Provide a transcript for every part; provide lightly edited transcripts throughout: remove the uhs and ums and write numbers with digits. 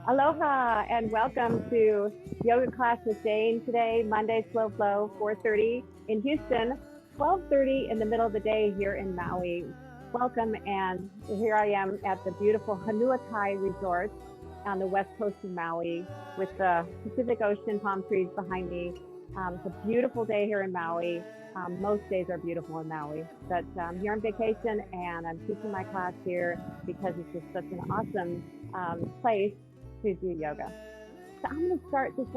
Aloha and welcome to Yoga Class with Jayne today, Monday, Slow Flow, 4:30 in Houston, 12:30 in the middle of the day here in Maui. Welcome, and here I am at the beautiful Hanuakai Resort on the west coast of Maui with the Pacific Ocean palm trees behind me. It's a beautiful day here in Maui. Most days are beautiful in Maui, but I'm here on vacation and I'm teaching my class here because it's just such an awesome place to do yoga. So I'm going to start this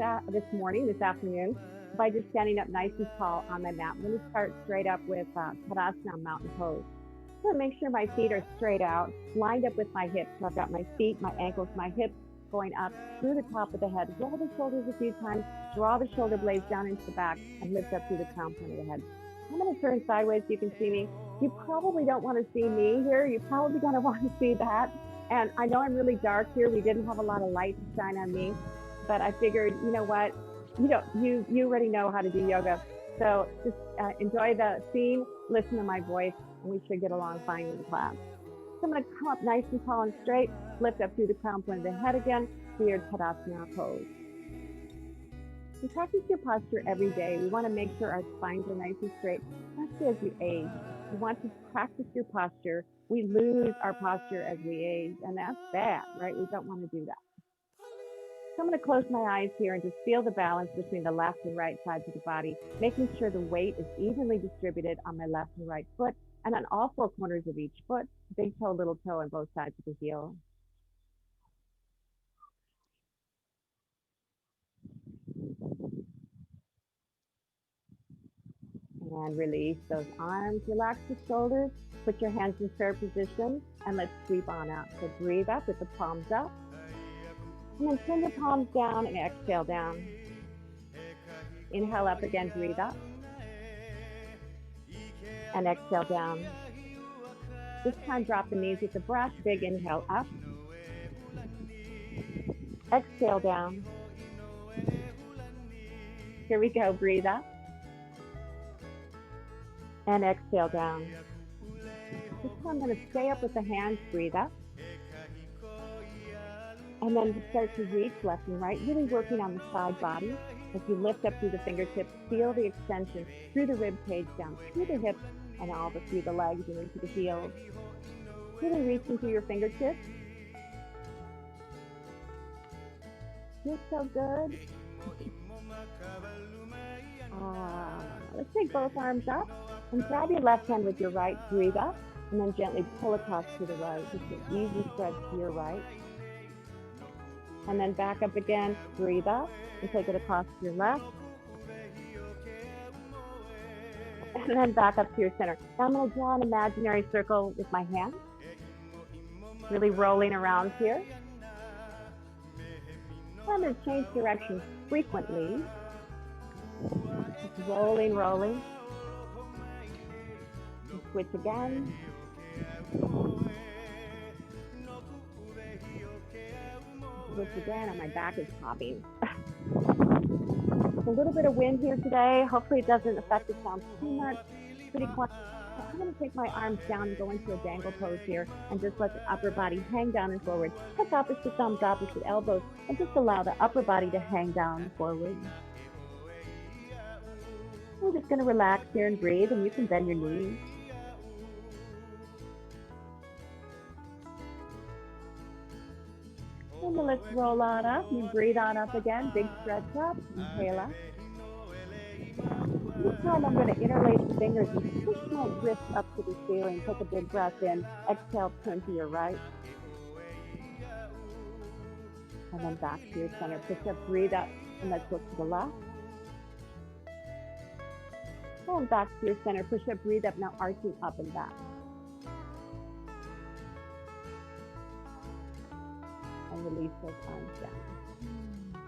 afternoon, by just standing up nice and tall on my mat. I'm going to start straight up with Tadasana mountain pose. So make sure my feet are straight out, lined up with my hips. So I've got my feet, my ankles, my hips going up through the top of the head. Roll the shoulders a few times, draw the shoulder blades down into the back, and lift up through the crown point of the head. I'm going to turn sideways so you can see me. You probably don't want to see me here. You're probably going to want to see that. And I know I'm really dark here. We didn't have a lot of light to shine on me, but I figured, you know what? You already know how to do yoga. So just enjoy the scene, listen to my voice, and we should get along fine with the class. So I'm going to come up nice and tall and straight, lift up through the crown point of the head again to your Tadasana pose. We practice your posture every day. We want to make sure our spines are nice and straight, especially as you age. We want to practice your posture. We lose our posture as we age, and that's bad, right? We don't want to do that. So I'm going to close my eyes here and just feel the balance between the left and right sides of the body, making sure the weight is evenly distributed on my left and right foot and on all four corners of each foot, big toe, little toe on both sides of the heel. And release those arms, relax the shoulders, put your hands in prayer position, and let's sweep on out. So breathe up with the palms up, and then send the palms down and exhale down. Inhale up again, breathe up, and exhale down. This time drop the knees with the breath, big inhale up, exhale down. Here we go, breathe up, and exhale down. This time I'm going to stay up with the hands, breathe up. And then start to reach left and right, really working on the side body. As you lift up through the fingertips, feel the extension through the rib cage, down through the hips, and all through the legs and into the heels. Really reaching through your fingertips. Feels so good. Let's take both arms up and grab your left hand with your right, breathe up, and then gently pull across to the right. Just an easy stretch to your right. And then back up again, breathe up, and take it across to your left. And then back up to your center. Now I'm going to draw an imaginary circle with my hands, really rolling around here. I'm going to change directions frequently. Just rolling. And switch again. Switch again, and my back is popping. A little bit of wind here today. Hopefully it doesn't affect the sound too much. Pretty quiet. I'm going to take my arms down and go into a dangle pose here and just let the upper body hang down and forward. Tuck opposite thumbs, opposite elbows, and just allow the upper body to hang down and forward. We're just going to relax here and breathe, and you can bend your knees. And then let's roll on up and breathe on up again. Big stretch up. Inhale up. This time I'm going to interlace the fingers and push my wrists up to the ceiling. Take a big breath in. Exhale, turn to your right. And then back to your center. Push up, breathe up, and let's look to the left. And back to your center. Push up, breathe up, now arching up and back. And release those arms down.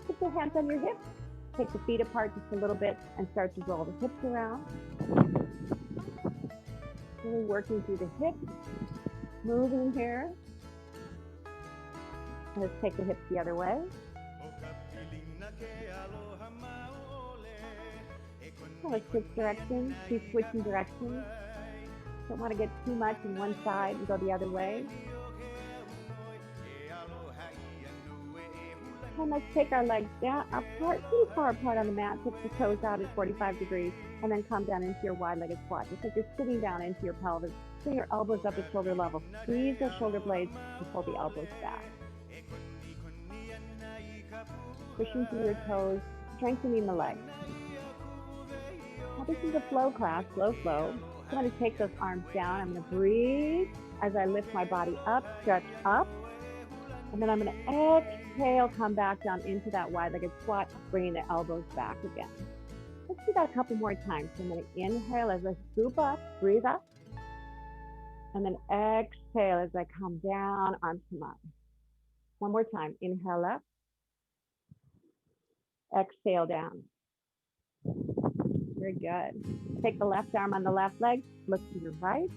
Put your hands on your hips. Take the feet apart just a little bit and start to roll the hips around. Really working through the hips, moving here. Let's take the hips the other way. Let's switch directions. Keep switching directions. Don't want to get too much in one side and go the other way. And let's take our legs down, apart, pretty far apart on the mat, take the toes out at 45 degrees, and then come down into your wide-legged squat. Just like you're sitting down into your pelvis. Bring your elbows up at shoulder level. Squeeze those shoulder blades and pull the elbows back. Pushing through your toes, strengthening the legs. Now this is a flow class, slow flow. I'm going to take those arms down. I'm going to breathe as I lift my body up, stretch up. And then I'm going to exhale, come back down into that wide-legged squat, bringing the elbows back again. Let's do that a couple more times. So I'm going to inhale as I scoop up, breathe up. And then exhale as I come down, arms come up. One more time. Inhale up. Exhale down. Very good. Take the left arm on the left leg, look to your right.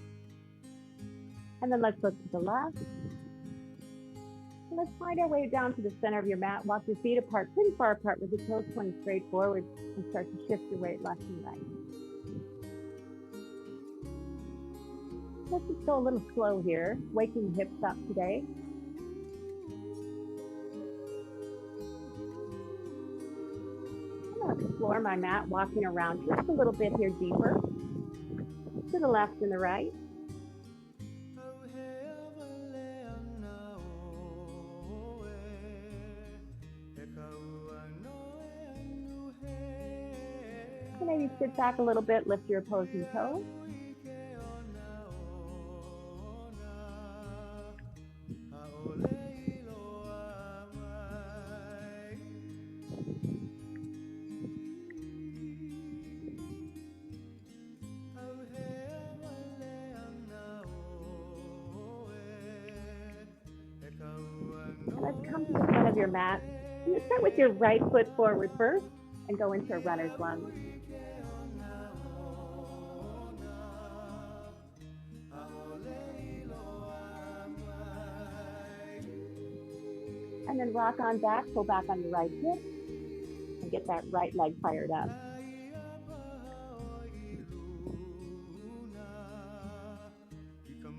And then let's look to the left. And let's find our way down to the center of your mat. Walk your feet apart, pretty far apart with the toes pointing straight forward, and start to shift your weight left and right. Let's just go a little slow here, waking the hips up today. I'm going to explore my mat, walking around just a little bit here deeper, to the left and the right. So maybe sit back a little bit, lift your opposing toe. And let's come to the front of your mat. And you start with your right foot forward first and go into a runner's lunge. And then rock on back, pull back on your right hip, and get that right leg fired up.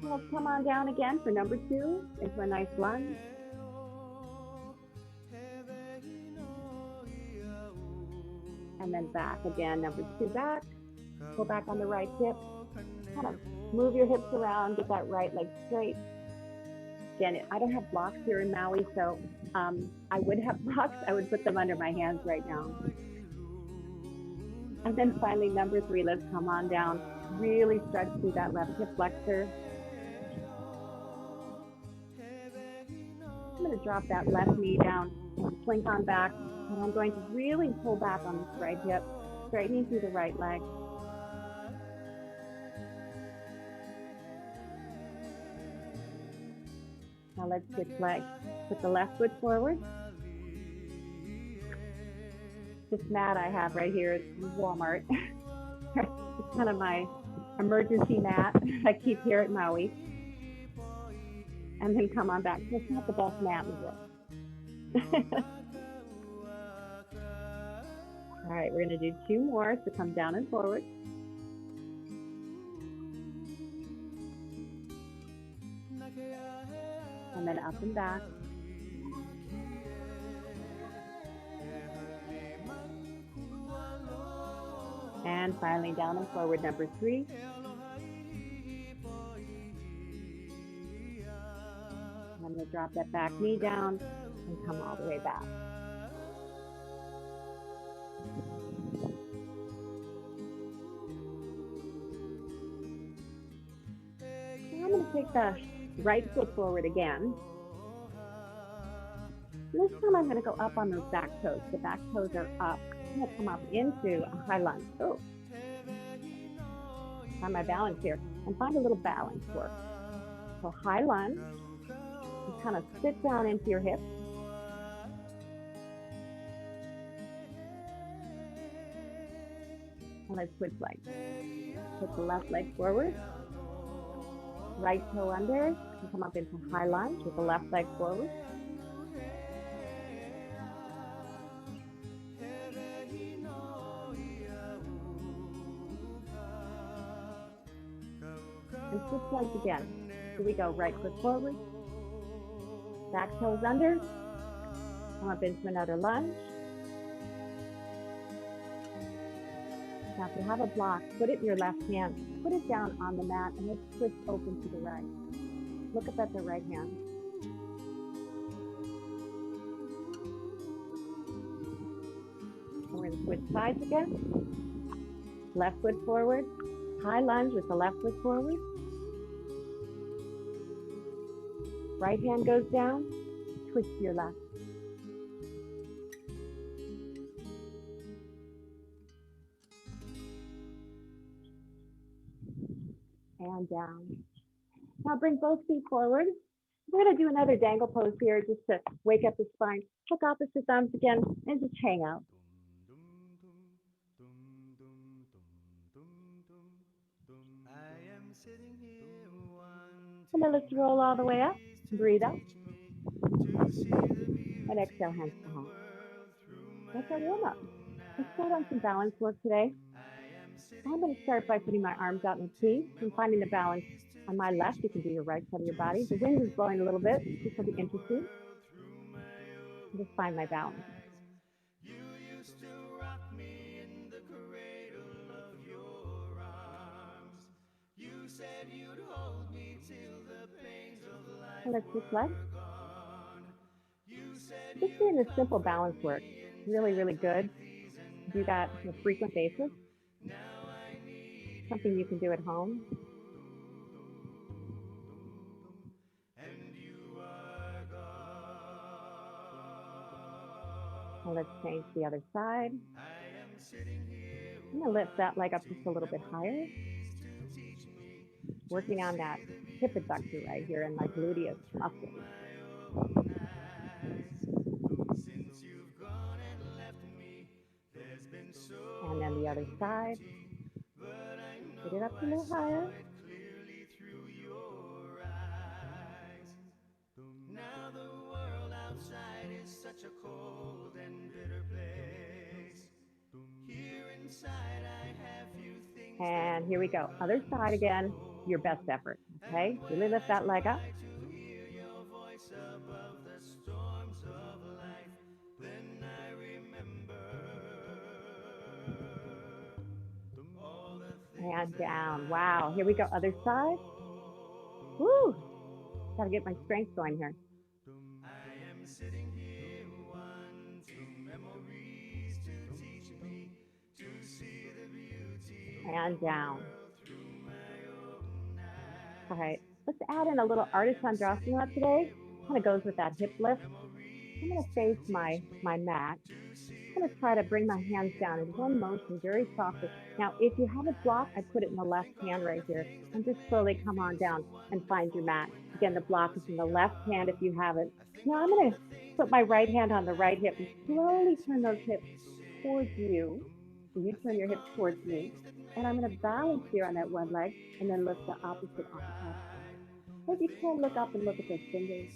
Let's come on down again for number 2 into a nice lunge. And then back again, number 2 back. Pull back on the right hip. Kind of move your hips around, get that right leg straight. Again, I don't have blocks here in Maui, so I would have blocks. I would put them under my hands right now. And then finally, number 3, let's come on down. Really stretch through that left hip flexor. I'm going to drop that left knee down and slink on back. And I'm going to really pull back on this right hip, straightening through the right leg. Now let's switch legs. Put the left foot forward. This mat I have right here is from Walmart. It's kind of my emergency mat I keep here at Maui. And then come on back. It's not the best mat in the world. All right, we're going to do 2 more. So come down and forward. And then up and back. And finally down and forward, number 3. I'm going to drop that back knee down and come all the way back. Now I'm going to take the right foot forward again. This time I'm going to go up on those back toes. The back toes are up. I'm going to come up into a high lunge. Oh, find my balance here. And find a little balance work. So high lunge. And kind of sit down into your hips. And let's switch legs. Put the left leg forward. Right toe under. And come up into high lunge with the left leg forward. And switch legs again. Here we go. Right foot forward. Back toes under. Come up into another lunge. Now, if you have a block, put it in your left hand. Put it down on the mat and let's twist open to the right. Look up at the right hand. We're going to switch sides again. Left foot forward. High lunge with the left foot forward. Right hand goes down. Twist to your left. And down. Now bring both feet forward. We're going to do another dangle pose here just to wake up the spine. Hook opposite thumbs again and just hang out. And then let's roll all the way up. Breathe out. And exhale, hands to heart. That's our warm up. Let's start on some balance work today. I'm going to start by putting my arms out in a T and finding the balance. On my left, you can do your right side of your body. The wind is blowing a little bit. This will be interesting. Just find my balance. And let's switch legs. Just doing this simple balance work. Really, really good. Do that on a frequent basis. Something you can do at home. And let's change the other side. I'm going to lift that leg up just a little bit higher. Working on that hip adductor right here and my gluteus muscle. And then the other side. Get it up a little higher. Now the world outside is such a cold and bitter place. Here inside I have few things. And here we go. Other side again. Your best effort. Okay? Really lift that leg up. And down. Wow. Here we go. Other side. Woo. Got to get my strength going here. I am sitting here wanting memories to teach me to see the beauty. And down. All right. Let's add in a little Arda Chandrasana today. Kind of goes with that hip lift. I'm going to face my mat. I'm going to try to bring my hands down in one motion, very softly. Now, if you have a block, I put it in the left hand right here. And just slowly come on down and find your mat. Again, the block is in the left hand if you have it. Now, I'm going to put my right hand on the right hip and slowly turn those hips towards you. So you turn your hips towards me. And I'm going to balance here on that one leg and then lift the opposite arm up. So if you can look up and look at those fingers.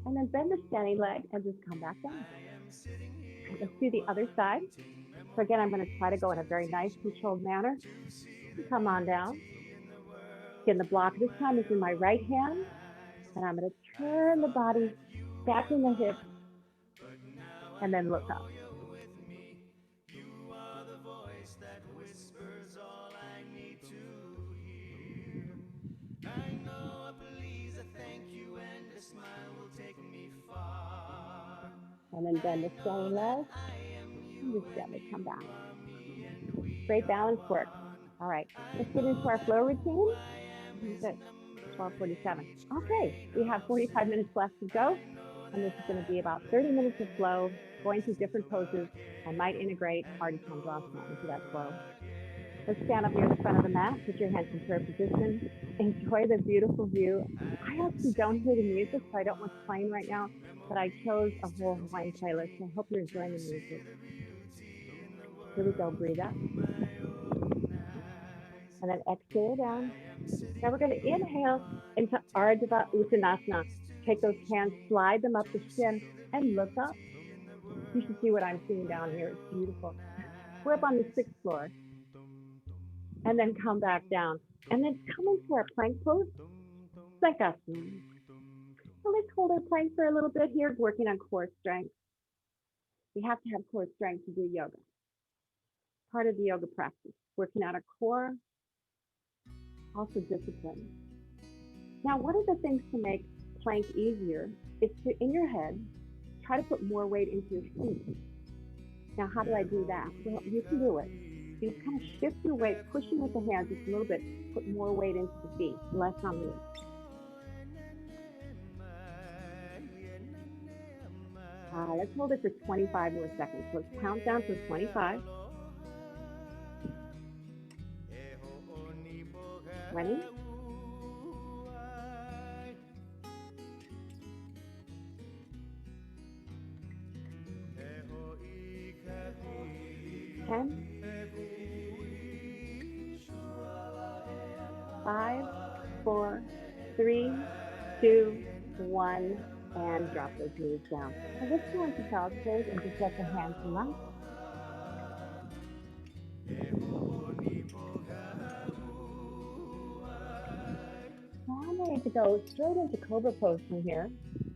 And then bend the standing leg and just come back down. Let's do the other side. So again, I'm going to try to go in a very nice, controlled manner. Come on down. Again, the block this time is in my right hand. And I'm going to turn the body back in the hips and then look up. And then bend the standing leg and just gently come back. Great balance work. All right, let's get into our flow routine. Good. 12:47. Okay, we have 45 minutes left to go. And this is going to be about 30 minutes of flow, going through different poses. I might integrate Arda Chandrasana into that flow. Let's stand up near the front of the mat, put your hands in prayer position, enjoy the beautiful view. I actually don't hear the music, so I don't know what's playing right now, but I chose a whole Hawaiian playlist, so I hope you're enjoying the music. Here we go, breathe out. And then exhale down. Now we're going to inhale into Ardha Uttanasana. Take those hands, slide them up the shin, and look up. You should see what I'm seeing down here. It's beautiful. We're up on the 6th floor. and then come back down. And then come into our plank pose, like us. So let's hold our plank for a little bit here, working on core strength. We have to have core strength to do yoga. Part of the yoga practice, working on our core, also discipline. Now, one of the things to make plank easier is to, in your head, try to put more weight into your feet. Now, how do I do that? Well, you can do it. You kind of shift your weight, pushing with the hands just a little bit, put more weight into the feet, less on the earth. Let's hold it for 25 more seconds. Let's count down for 25, 20, 10, 5, 4, 3, 2, 1, and drop those knees down. Now let's go into child's pose and just let the hands relax. Now I'm ready to go straight into cobra pose from here.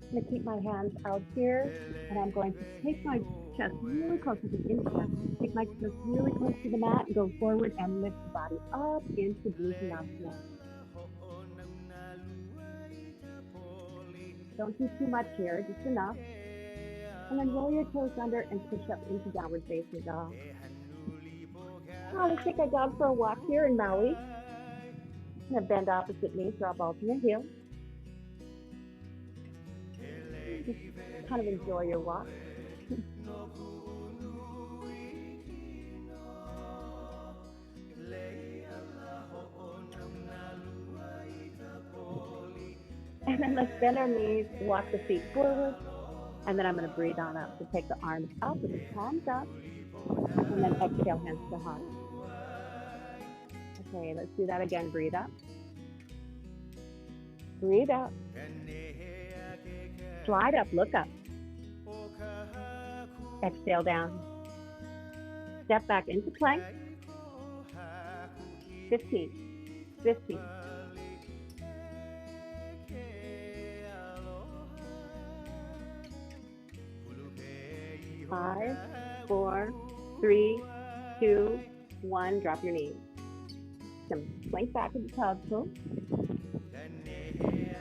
I'm going to keep my hands out here, and I'm going to take my chest really close to the inside. Take my chest really close to the mat and go forward and lift the body up into Bhujanasana. Don't do too much here, just enough. And then roll your toes under and push up into downward facing dog. Now let's take our dog for a walk here in Maui. I'm going to bend opposite knees, drop alternate heel. Just kind of enjoy your walk. And then let's bend our knees, walk the feet forward, and then I'm going to breathe on up. So take the arms up with the palms up, and then exhale, hands to heart. Okay, let's do that again. Breathe up. Breathe up. Slide up, look up. Exhale down. Step back into plank. 15, 15. 5, 4, 3, 2, 1. Drop your knees. Plank back into child's pose.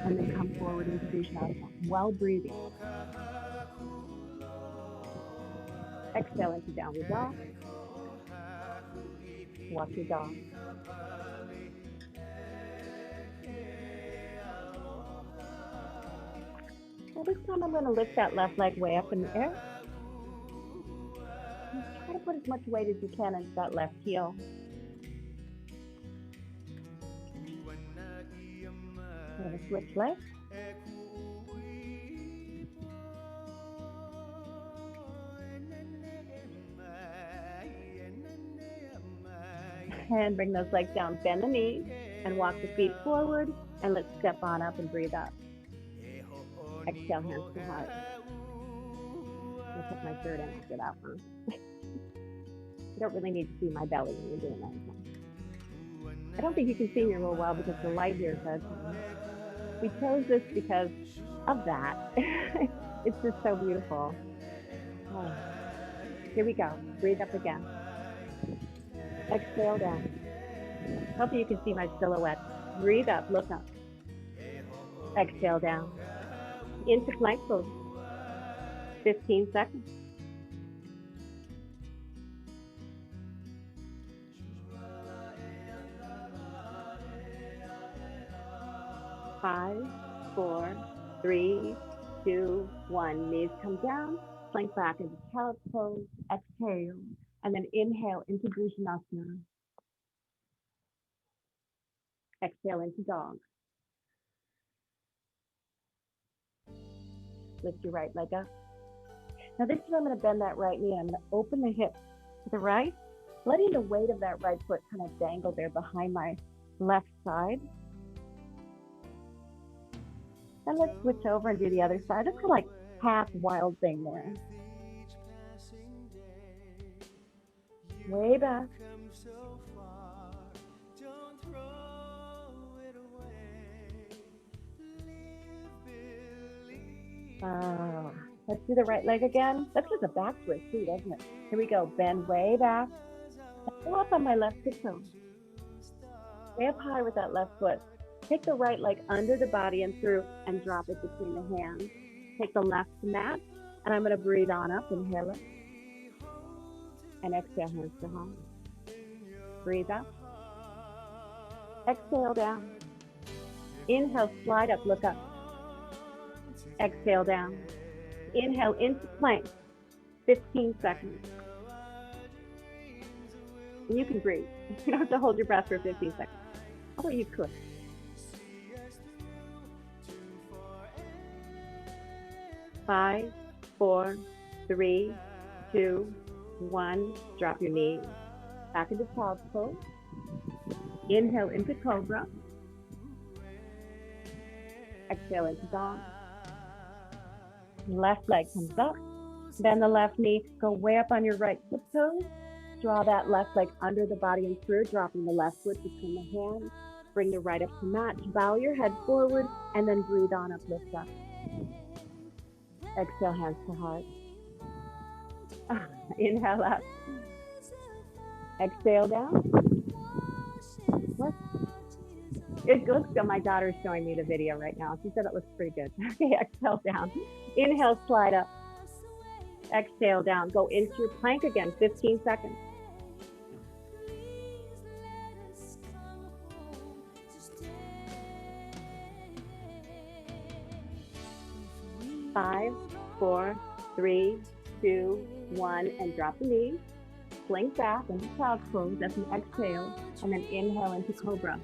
And then come forward into Bhujanasana while breathing. Exhale into downward dog. Walk your dog. Well, this time I'm going to lift that left leg way up in the air. And try to put as much weight as you can into that left heel. We're going to switch legs. And bring those legs down, bend the knees, and walk the feet forward. And let's step on up and breathe up. Exhale, hands to heart. I'll put my shirt in after that one. You don't really need to see my belly when you're doing that. I don't think you can see me real well because the light here says we chose this because of that. It's just so beautiful. Oh. Here we go. Breathe up again. Exhale down. Hopefully you can see my silhouette. Breathe up, look up. Exhale down. Into plank pose. 15 seconds. 5, 4, 3, 2, 1. Knees come down. Plank back into child's pose. Exhale. And then inhale into Bhujanasana. Exhale into dog. Lift your right leg up. Now this is where I'm going to bend that right knee. I'm going to open the hip to the right, letting the weight of that right foot kind of dangle there behind my left side. And let's switch over and do the other side. It's kind of like half wild thing there. Way back. Let's do the right leg again. That's just a back twist too, doesn't it? Here we go. Bend way back. Go up on my left tiptoe. Way up high with that left foot. Take the right leg under the body and through and drop it between the hands. Take the left to mat, and I'm going to breathe on up. Inhale it. And exhale, hands to heart. Breathe up. Exhale down. Inhale, slide up, look up. Exhale down. Inhale into plank. 15 seconds. And you can breathe. You don't have to hold your breath for 15 seconds. Although you could. 5, 4, 3, 2, 1. Drop your knees. Back into child's pose. Inhale into cobra. Exhale into dog. Left leg comes up. Bend the left knee. Go way up on your right tiptoes. Draw that left leg under the body and through, dropping the left foot between the hands. Bring the right up to mat. Bow your head forward and then breathe on up, lift up. Exhale, hands to heart. Inhale up. Exhale down. What? It looks good. My daughter's showing me the video right now. She said it looks pretty good. Okay, exhale down. Inhale, slide up. Exhale down. Go into your plank again, 15 seconds. 5, 4, 3, 2, 1, and drop the knees. Blink back into child's pose. That's an exhale, and then inhale into cobra.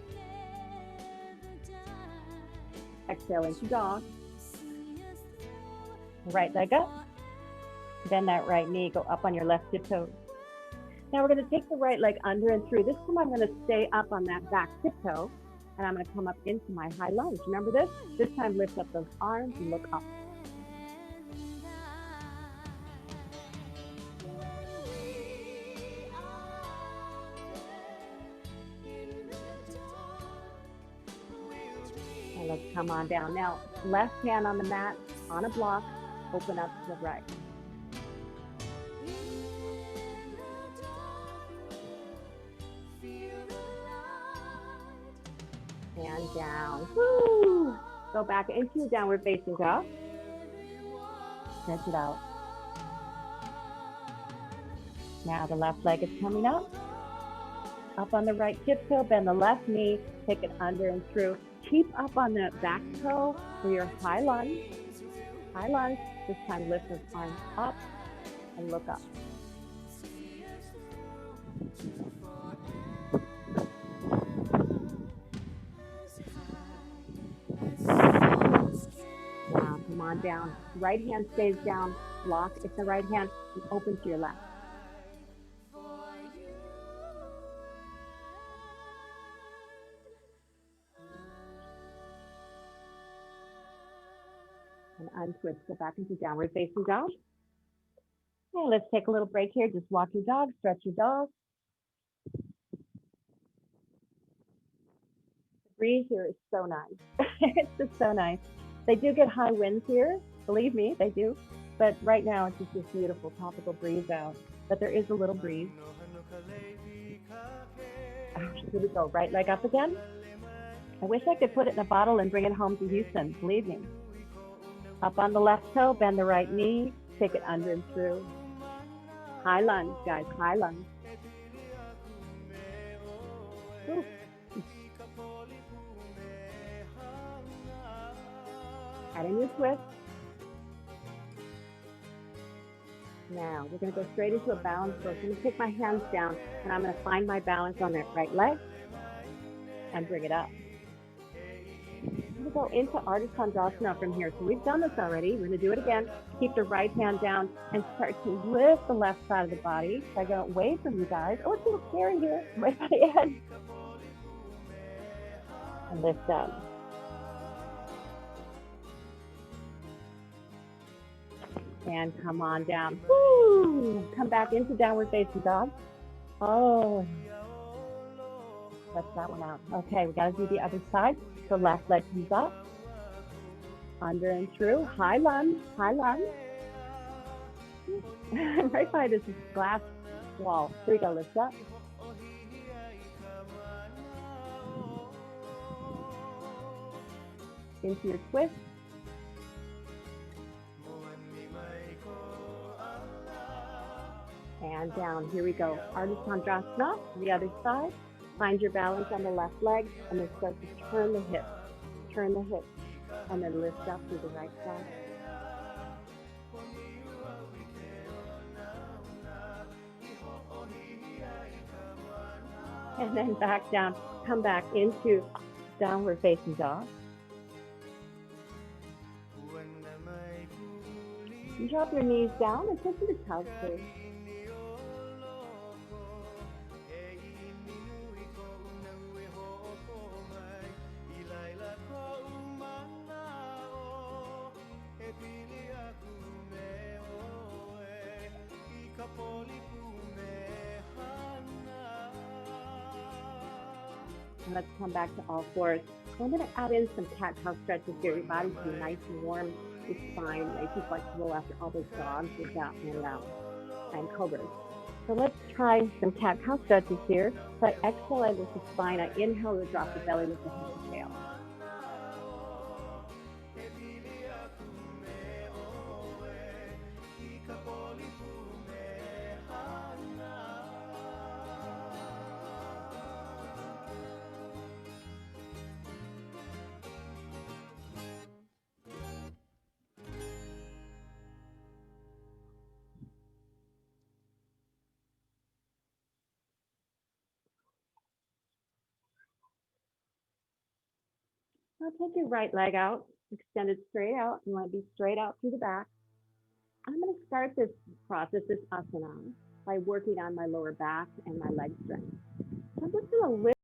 Exhale into dog. Right leg up. Bend that right knee. Go up on your left tiptoe. Now we're going to take the right leg under and through. This time I'm going to stay up on that back tiptoe, and I'm going to come up into my high lunge. Remember this? This time lift up those arms and look up. And let's come on down. Now, left hand on the mat, on a block, open up to the right. And down. Woo! Go back into your downward facing dog. Stretch it out. Now the left leg is coming up. Up on the right tiptoe, bend the left knee, take it under and through. Keep up on the back toe for your high lunge. High lunge. This time lift those arms up and look up. Now come on down. Right hand stays down. Block. It's the right hand. Open to your left. And untwist. Go back into downward facing dog. Okay, let's take a little break here. Just walk your dog, stretch your dog. The breeze here is so nice. It's just so nice. They do get high winds here. Believe me, they do. But right now, it's just this beautiful tropical breeze out. But there is a little breeze. Here we go. Right leg up again. I wish I could put it in a bottle and bring it home to Houston. Believe me. Up on the left toe, bend the right knee, take it under and through. High lunge, guys, high lunge. Ooh. Add in your twist. Now, we're going to go straight into a balance pose. I'm going to take my hands down, and I'm going to find my balance on that right leg and bring it up. We're going to go into Arda Chandrasana from here. So we've done this already. We're going to do it again. Keep the right hand down and start to lift the left side of the body. So I go away from you guys. Oh, it's a little scary here. Right by the end. And lift up. And come on down. Woo! Come back into downward facing dog. Oh. Let that one out. Okay, we got to do the other side. So left leg comes up. Under and through. High lunge, high lunge. Right by this glass wall. Here we go, lift up. Into your twist. And down. Here we go. Arda Chandrasana, the other side. Find your balance on the left leg and then start to turn the hips. Turn the hips. And then lift up to the right side. And then back down. Come back into downward facing dog. And drop your knees down and push into child's pose. And let's come back to all fours. So I'm going to add in some cat-cow stretches here. Your body can be nice and warm. Your spine nice and flexible after all those dogs and cobras. So let's try some cat-cow stretches here. So I exhale, I lift the spine. I inhale to drop the belly with the head and tail. Now take your right leg out, extend it straight out. You want to be straight out through the back. I'm going to start this process, this asana, by working on my lower back and my leg strength. So I'm just going to lift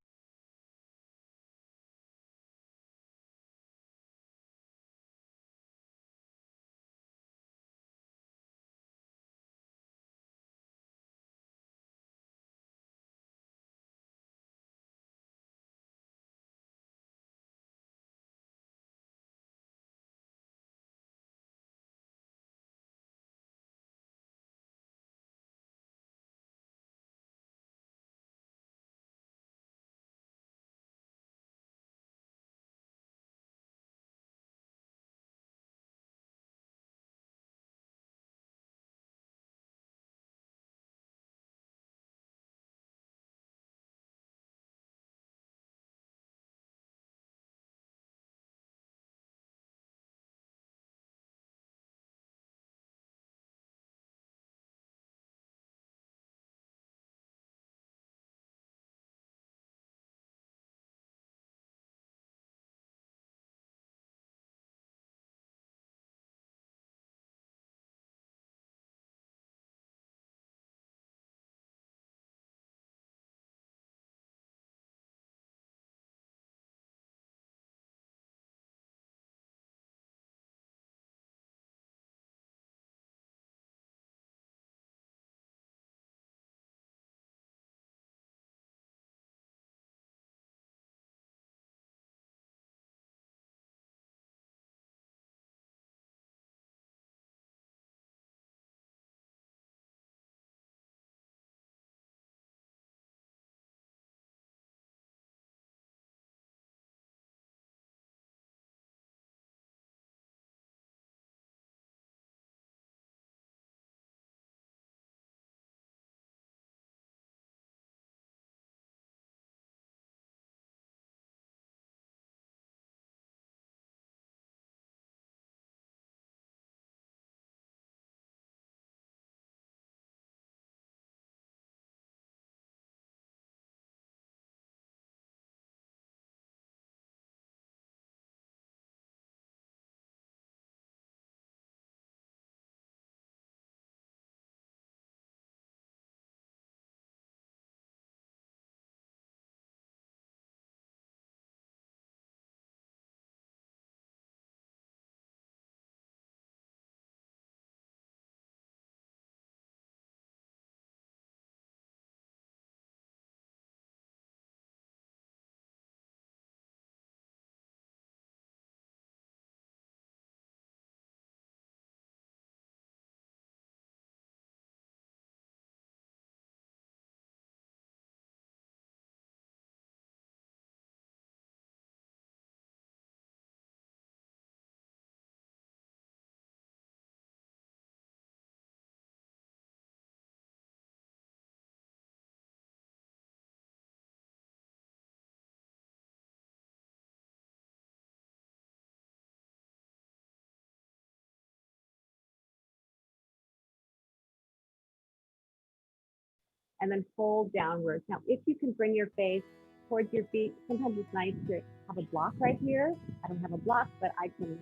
and then fold downwards. Now, if you can bring your face towards your feet, sometimes it's nice to have a block right here. I don't have a block, but I can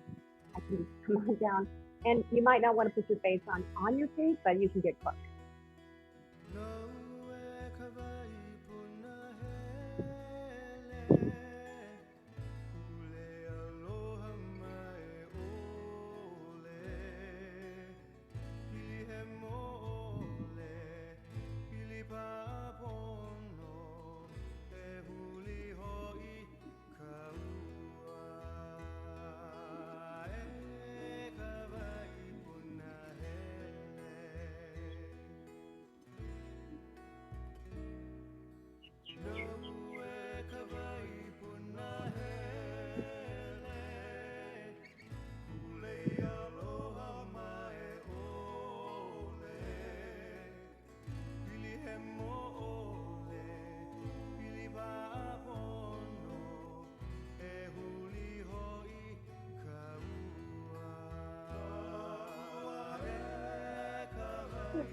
come on down. And you might not want to put your face on your feet, but you can get close.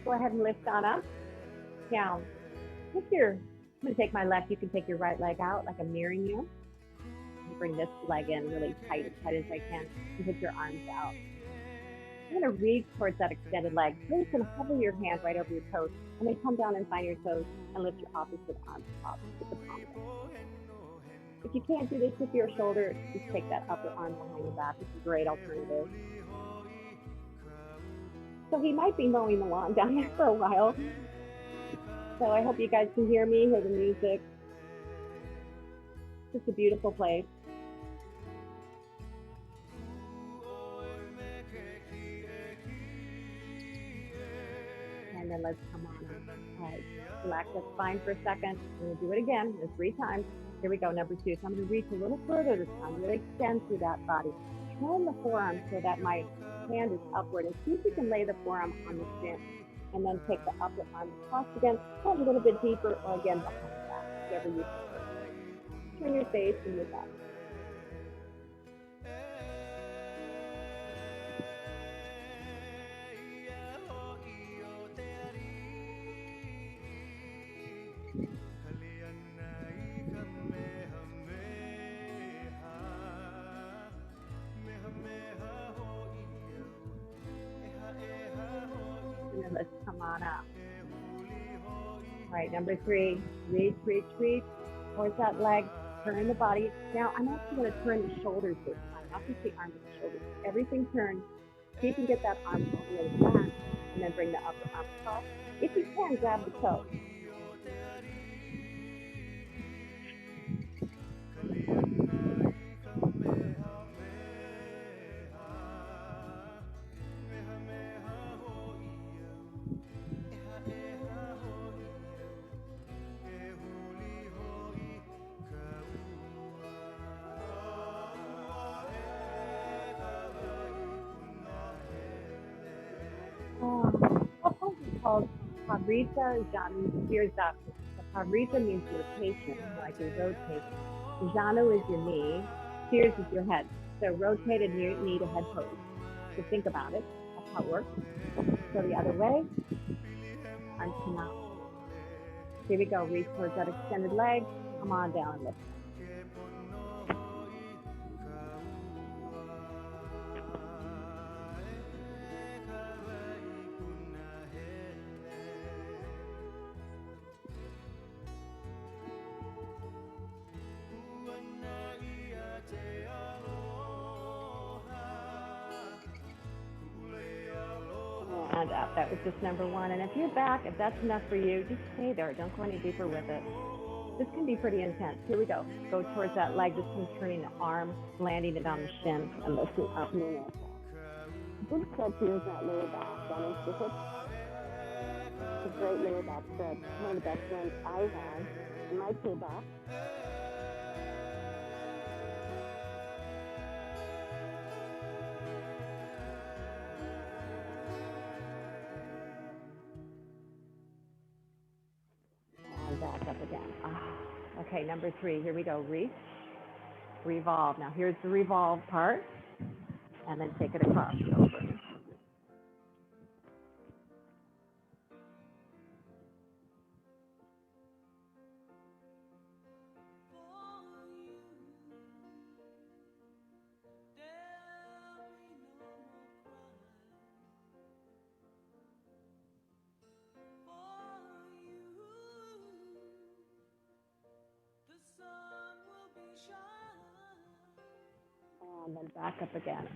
Go ahead and lift on up, down. I'm going to take my left, you can take your right leg out like I'm mirroring you. Bring this leg in really tight as I can, and put your arms out. I'm going to reach towards that extended leg. So you can hover your hand right over your toes, and then come down and find your toes, and lift your opposite arm up with the palm down. If you can't do this with your shoulder, just take that upper arm behind your back. It's a great alternative. So he might be mowing the lawn down there for a while. So I hope you guys can hear me, hear the music. It's just a beautiful place. And then let's come on up. All right, relax the spine for a second. We're gonna do it again, 3 times. Here we go, number 2. So I'm gonna reach a little further this time, really extend through that body. Turn the forearm so that my hand is upward, and see if you can lay the forearm on the shin, and then take the upper arm across again, hold a little bit deeper, or again behind the back, whichever you prefer. Turn your face and move up. And then let's come on up. All right, number 3, reach towards that leg, turn the body. Now I'm actually going to turn the shoulders this time, not just the arms and the shoulders. Everything turns. See if you can get that arm all the way back, and then bring the upper arm across. If you can, grab the toe. What pose is called Pavrita Janu Sirzak. Pavrita means rotation, like you rotate. Janu is your knee, Sirz is your head. So rotated knee to head pose. So think about it. That's how it works. Go the other way. Arms come out. Here we go. Reach towards that extended leg. Come on down and lift. And up. That was just number 1. And if you're back, if that's enough for you, just stay there. Don't go any deeper with it. This can be pretty intense. Here we go. Go towards that leg. This one's turning the arm, landing it on the shin, and lifting up and in. This stretch here is that lower back. Down into the hips. It's a great lower back stretch. One of the best ones I have. You might pull back. Back up again. Okay, number 3. Here we go. Reach, revolve. Now here's the revolve part, and then take it across over. And then back up again.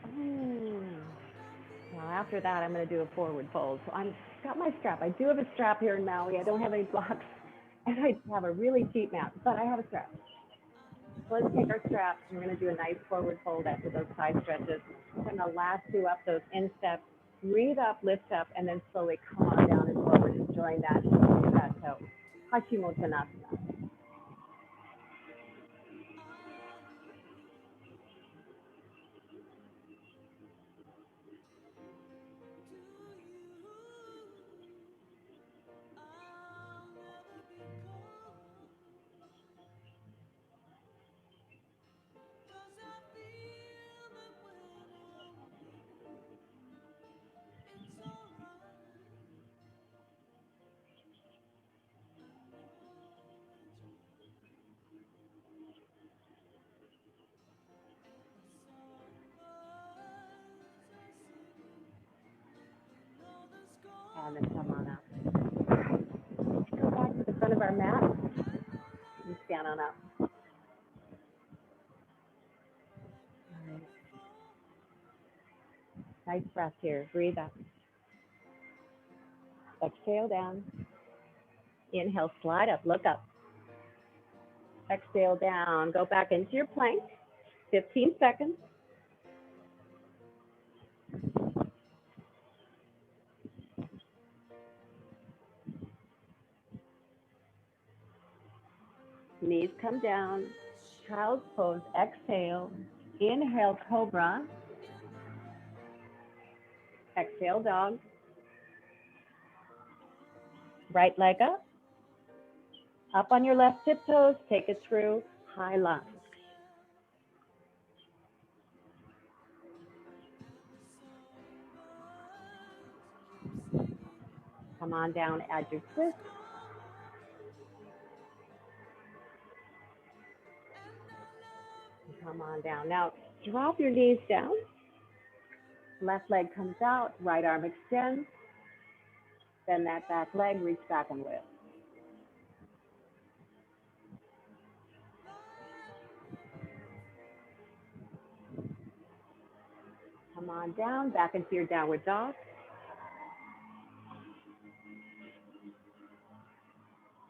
Now after that, I'm going to do a forward fold. So I've got my strap. I do have a strap here in Maui. I don't have any blocks. And I have a really cheap mat, but I have a strap. So let's take our strap. We're going to do a nice forward fold after those side stretches. And the last two up, those insteps. Breathe up, lift up, and then slowly come on down and forward, enjoying that toe. Hashimotonasana. And then come on up. Go back to the front of our mat and stand on up. All right. Nice breath here. Breathe up. Exhale down. Inhale, slide up, look up. Exhale down. Go back into your plank. 15 seconds. Knees come down. Child's pose. Exhale. Inhale, cobra. Exhale, dog. Right leg up. Up on your left tiptoes. Take it through. High lunge. Come on down. Add your twist. Come on down. Now, drop your knees down. Left leg comes out. Right arm extends. Bend that back leg. Reach back and lift. Come on down. Back into your downward dog.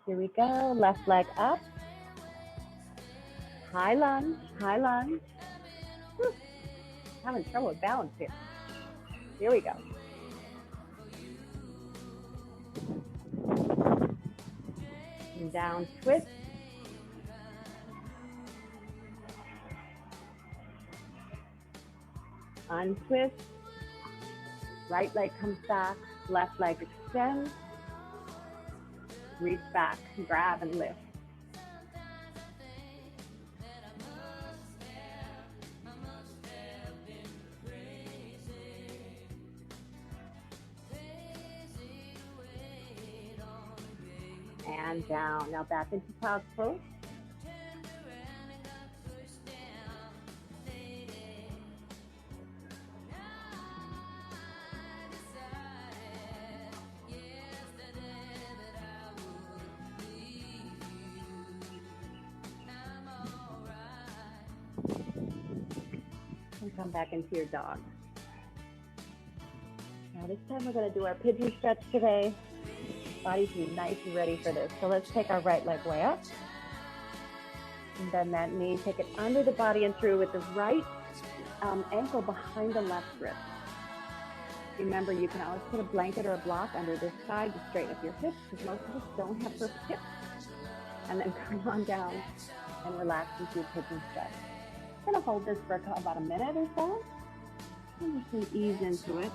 Here we go. Left leg up. High lunge. High lunge. Whew. Having trouble with balance here. Here we go. And down, twist. Untwist. Right leg comes back. Left leg extends. Reach back, grab and lift. And down. Now back into child's pose. And come back into your dog. Now this time we're going to do our pigeon stretch today. Body's nice and ready for this. So let's take our right leg way up. And bend that knee. Take it under the body and through with the right ankle behind the left wrist. Remember, you can always put a blanket or a block under this side to straighten up your hips, because most of us don't have perfect hips. And then come on down and relax into a pigeon stretch. I'm going to hold this for about a minute or so. And just ease into it.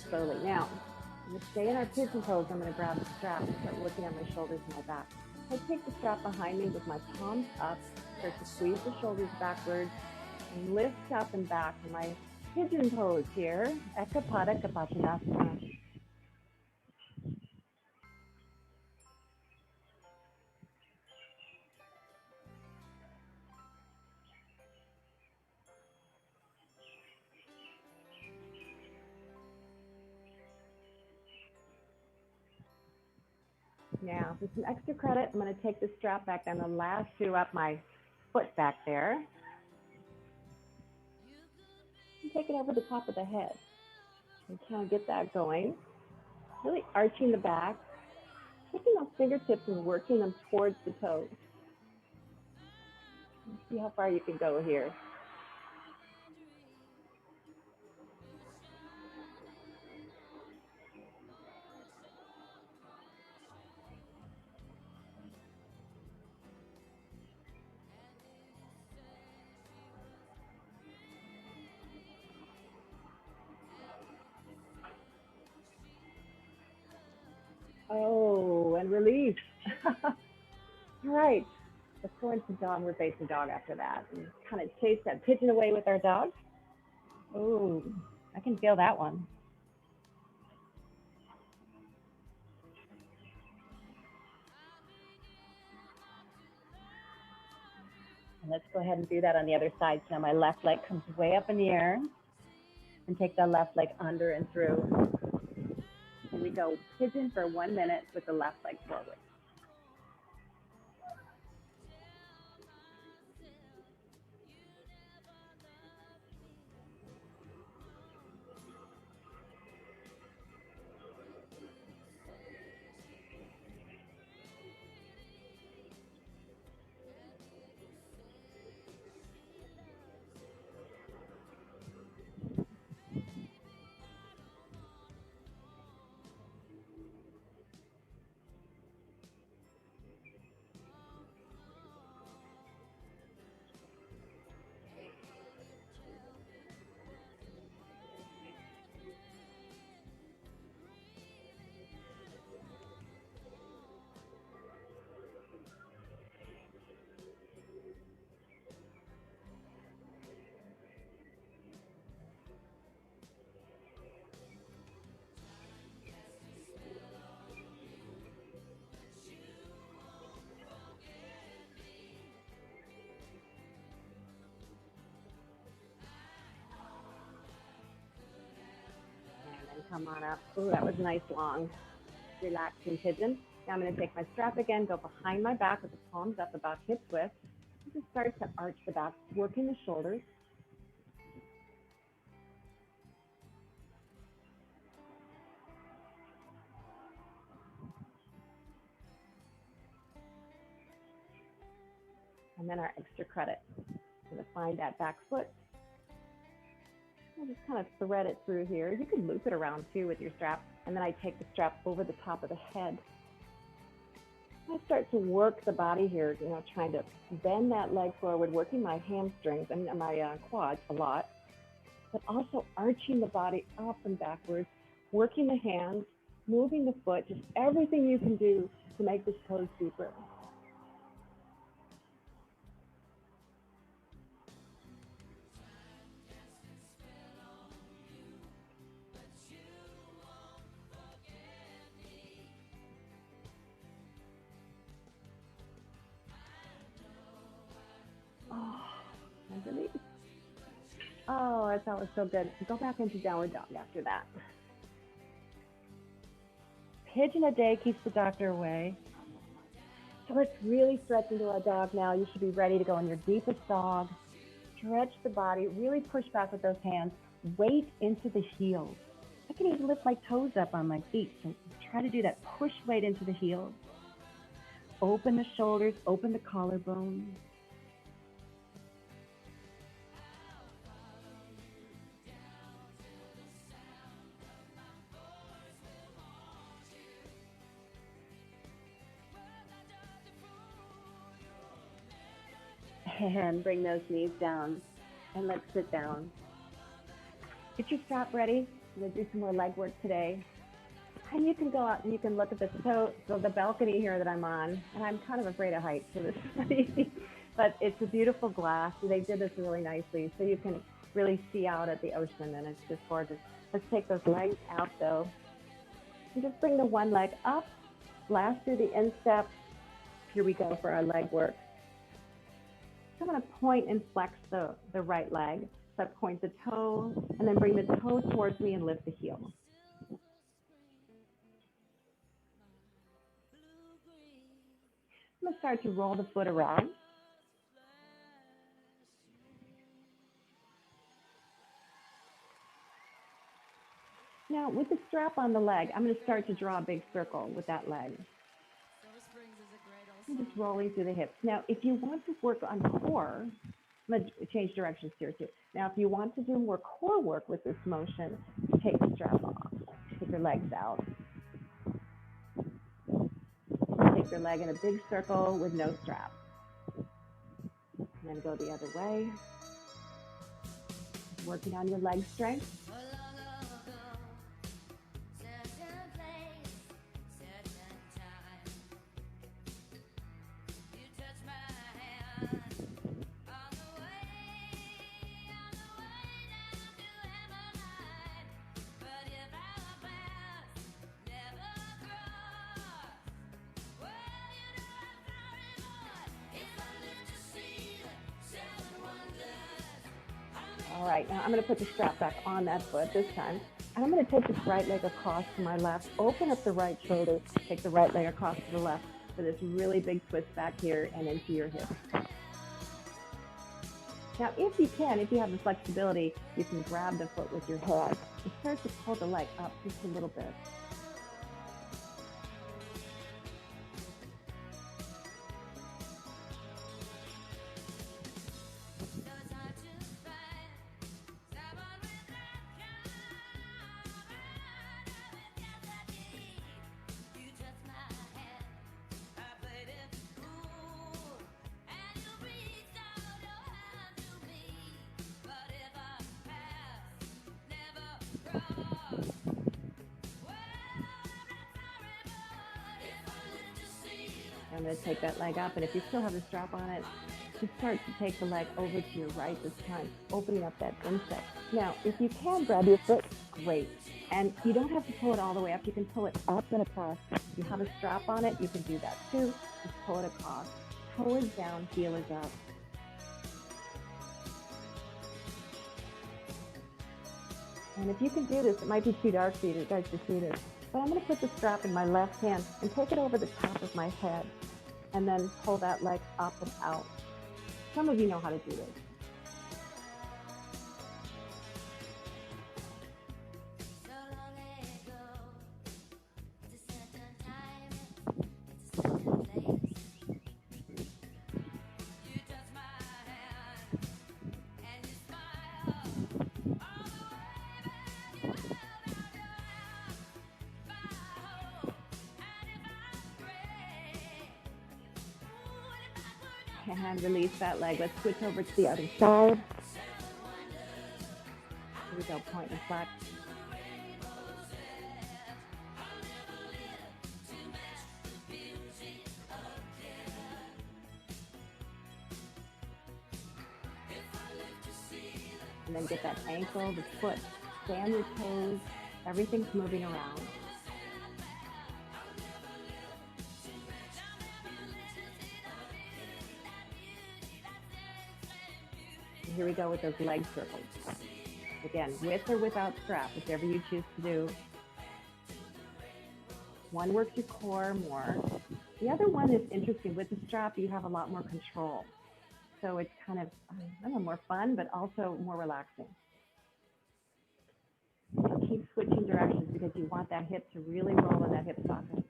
slowly. Now, I'm going to stay in our pigeon pose. I'm going to grab the strap and start working on my shoulders and my back. I take the strap behind me with my palms up, start to squeeze the shoulders backwards, and lift up and back in my pigeon pose here. Eka Pada Kapotanasana. Now, for some extra credit, I'm going to take the strap back. I'm going to lasso up my foot back there. And take it over the top of the head. And kind of get that going. Really arching the back. Taking those fingertips and working them towards the toes. See how far you can go here. Oh, and release. All right. Let's go into downward facing dog after that. And kind of chase that pigeon away with our dog. Oh, I can feel that one. And let's go ahead and do that on the other side. So now my left leg comes way up in the air. And take the left leg under and through. And we go pigeon for 1 minute with the left leg forward. Come on up. Oh, that was nice, long, relaxing pigeon. Now I'm going to take my strap again, go behind my back with the palms up about hip width. Just start to arch the back, working the shoulders. And then our extra credit. I'm going to find that back foot. I'll just kind of thread it through here. You can loop it around too with your strap. And then I take the strap over the top of the head. I start to work the body here, trying to bend that leg forward, working my hamstrings and my quads a lot, but also arching the body up and backwards, working the hands, moving the foot, just everything you can do to make this pose deeper. Oh, and release. Oh, that was so good. Go back into downward dog after that. Pigeon a day keeps the doctor away. So let's really stretch into our dog now. You should be ready to go in your deepest dog. Stretch the body, really push back with those hands. Weight into the heels. I can even lift my toes up on my feet. So try to do that. Push weight into the heels. Open the shoulders, open the collarbone. And bring those knees down and let's sit down. Get your strap ready. I'm gonna do some more leg work today. And you can go out and you can look at the balcony here that I'm on. And I'm kind of afraid of heights, so this is not easy. But it's a beautiful glass. They did this really nicely, so you can really see out at the ocean, and it's just gorgeous. Let's take those legs out though. And just bring the one leg up, blast through the instep. Here we go for our leg work. So I'm going to point and flex the right leg. So I point the toe and then bring the toe towards me and lift the heel. I'm going to start to roll the foot around. Now, with the strap on the leg, I'm going to start to draw a big circle with that leg. I'm just rolling through the hips. Now, if you want to work on core, I'm going to change directions here too. Now, if you want to do more core work with this motion, take the strap off. Take your legs out. Take your leg in a big circle with no strap. And then go the other way. Working on your leg strength. All right, now I'm going to put the strap back on that foot this time. And I'm going to take this right leg across to my left, open up the right shoulder, take the right leg across to the left for this really big twist back here and into your hip. Now, if you can, if you have the flexibility, you can grab the foot with your hand and start to pull the leg up just a little bit. I'm going to take that leg up, and if you still have the strap on it, just start to take the leg over to your right this time, opening up that instep. Now, if you can grab your foot, great. And you don't have to pull it all the way up. You can pull it up and across. If you have a strap on it, you can do that too. Just pull it across. Toe is down, heel is up. And if you can do this, it might be too dark for you guys to see this, but I'm going to put the strap in my left hand and take it over the top of my head and then pull that leg up and out. Some of you know how to do this. And release that leg. Let's switch over to the other side. Here we go, point and flex. And then get that ankle, the foot, stay on your toes. Everything's moving around. Here we go with those leg circles. Again, with or without strap, whichever you choose to do. One works your core more. The other one is interesting. With the strap, you have a lot more control. So it's kind of, I don't know, more fun, but also more relaxing. Now keep switching directions because you want that hip to really roll in that hip socket.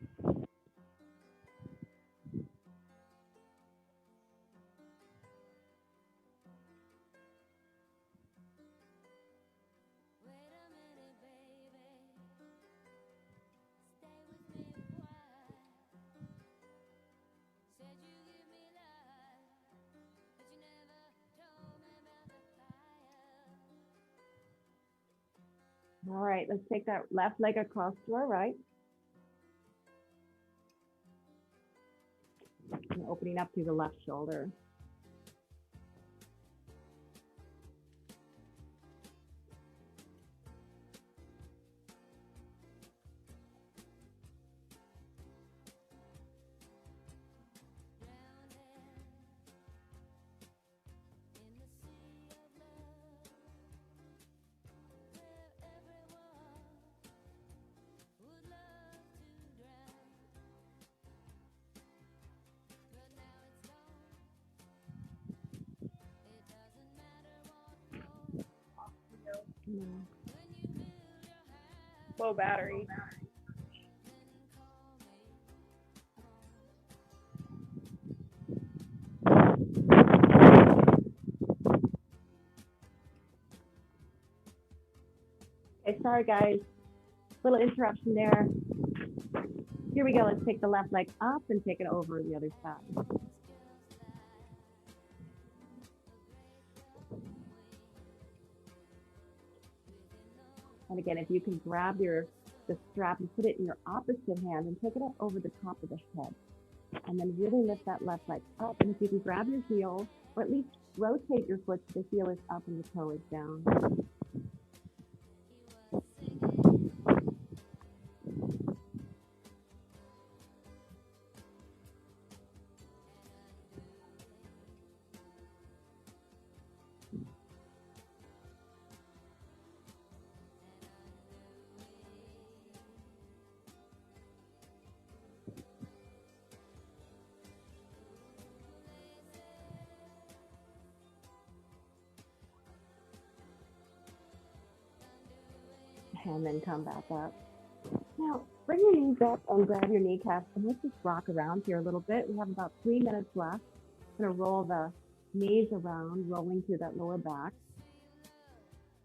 All right, let's take that left leg across to our right. And opening up through the left shoulder. Low battery. Okay, sorry guys, little interruption there. Here we go, let's take the left leg up and take it over the other side. And again, if you can grab the strap and put it in your opposite hand and take it up over the top of the head. And then really lift that left leg up. And if you can grab your heel, or at least rotate your foot so the heel is up and the toe is down. And then come back up. Now, bring your knees up and grab your kneecaps, and let's just rock around here a little bit. We have about 3 minutes left. I'm going to roll the knees around, rolling through that lower back.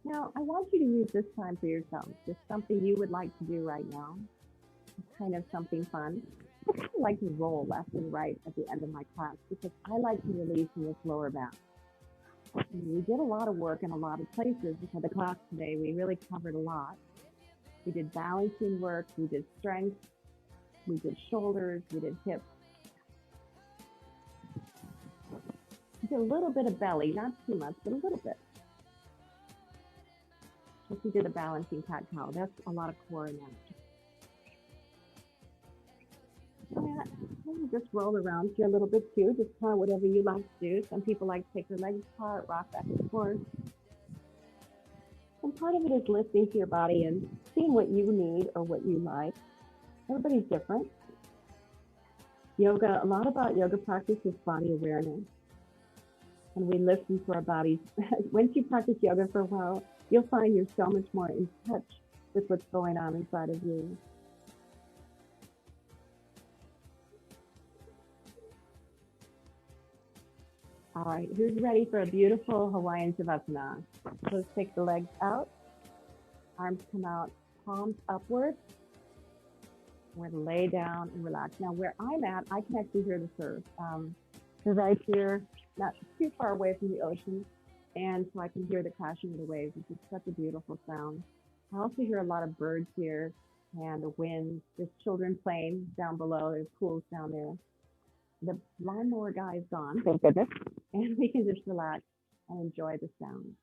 Now, I want you to use this time for yourself, just something you would like to do right now. It's kind of something fun. I kind of like to roll left and right at the end of my class because I like to release in this lower back. We did a lot of work in a lot of places before the class today. We really covered a lot. We did balancing work, we did strength, we did shoulders, we did hips. We did a little bit of belly, not too much, but a little bit. If we did a balancing cat cow, that's a lot of core in that. And just roll around here a little bit too, just kind of whatever you like to do. Some people like to take their legs apart, rock back and forth. And part of it is listening to your body and seeing what you need or what you like. Everybody's different. Yoga, a lot about yoga practice is body awareness. And we listen to our bodies. Once you practice yoga for a while, you'll find you're so much more in touch with what's going on inside of you. All right, who's ready for a beautiful Hawaiian Savasana? So let's take the legs out, arms come out, palms upward. We're going to lay down and relax. Now, where I'm at, I can actually hear the surf. They're right here, not too far away from the ocean, and so I can hear the crashing of the waves, which is such a beautiful sound. I also hear a lot of birds here and the wind. There's children playing down below. There's pools down there. The lawnmower guy is gone, thank goodness, and we can just relax and enjoy the sound.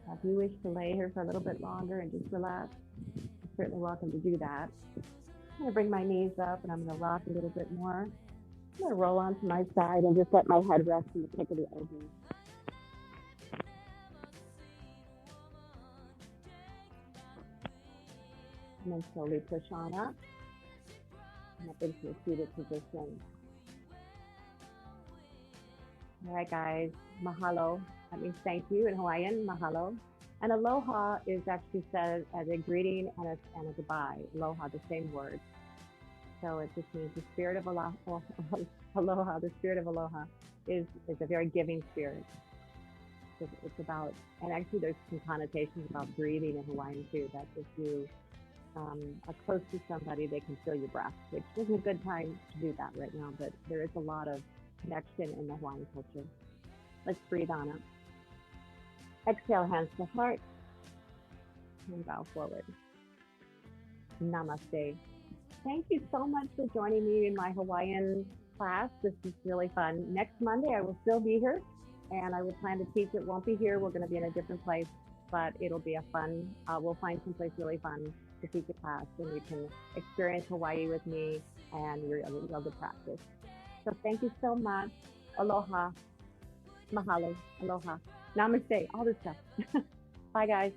If you wish to lay here for a little bit longer and just relax, you're certainly welcome to do that. I'm going to bring my knees up and I'm going to rock a little bit more. I'm going to roll onto my side and just let my head rest in the pit of the elbow. And then slowly push on up and up into a seated position. All right, guys, mahalo. That means thank you in Hawaiian, mahalo. And aloha is actually said as a greeting and a goodbye. Aloha, the same word. So it just means the spirit of aloha. Aloha, the spirit of aloha is a very giving spirit. It's about, and actually there's some connotations about breathing in Hawaiian too, that if you are close to somebody, they can feel your breath, which isn't a good time to do that right now, but there is a lot of connection in the Hawaiian culture. Let's breathe on up. Exhale, hands to heart, and bow forward. Namaste. Thank you so much for joining me in my Hawaiian class. This is really fun. Next Monday, I will still be here, and I will plan to teach. It won't be here. We're going to be in a different place, but it'll be a fun, we'll find someplace really fun to teach a class, and you can experience Hawaii with me, and you're able to practice. So thank you so much. Aloha. Mahalo. Aloha. Namaste. All this stuff. Bye, guys.